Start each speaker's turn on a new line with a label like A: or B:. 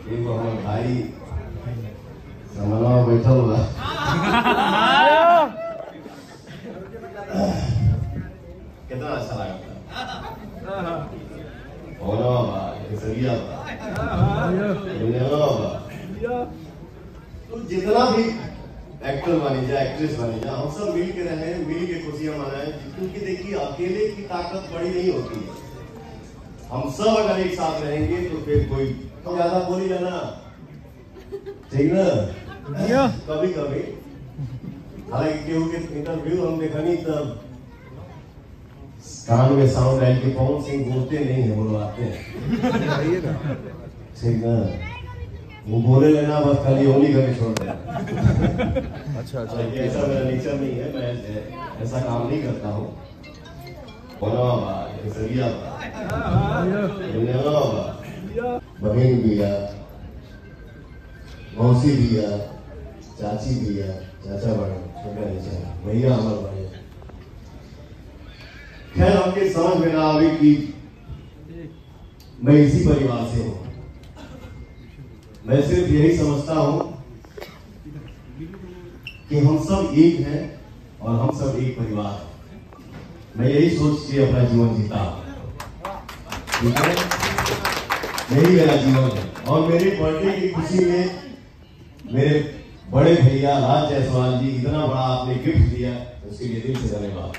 A: एक हमारे भाई समनवा बैठा हुआ कितना अच्छा लगा तो जितना भी एक्टर बने जाए एक्ट्रेस बने जाए हम सब मिल के रहे मिल के खुशियां मनाएं क्योंकि देखिए अकेले की ताकत बड़ी नहीं होती है। हम सब अगर एक साथ रहेंगे तो फिर कोई तो ज्यादा बोली लेना ठीक ना कभी कभी हालांकि केहू के इंटरव्यू हम देखा नहीं तब कान में साउंड आए कि पवन सिंह बोलते नहीं है बुलवाते हैं ठीक ना वो बोले लेना बस खाली होली करके छोड़ दे। अच्छा ऐसा मेरा नेचर नहीं है, मैं ऐसा काम नहीं करता हूँ। बहन भी है, मौसी भी है, चाची भी है, चाचा बड़े छोटा नीचा भैया हमारे बड़े। खैर आपके समझ में ना आवे कि मैं इसी परिवार से हूँ। मैं सिर्फ यही समझता हूं कि हम सब एक हैं और हम सब एक परिवार हैं। मैं यही सोच के अपना जीवन जीता, ठीक है? यही मेरा जीवन है। और मेरे बर्थडे की खुशी में मेरे बड़े भैया राज जायसवाल जी इतना बड़ा आपने गिफ्ट दिया, उसके लिए दिल से धन्यवाद।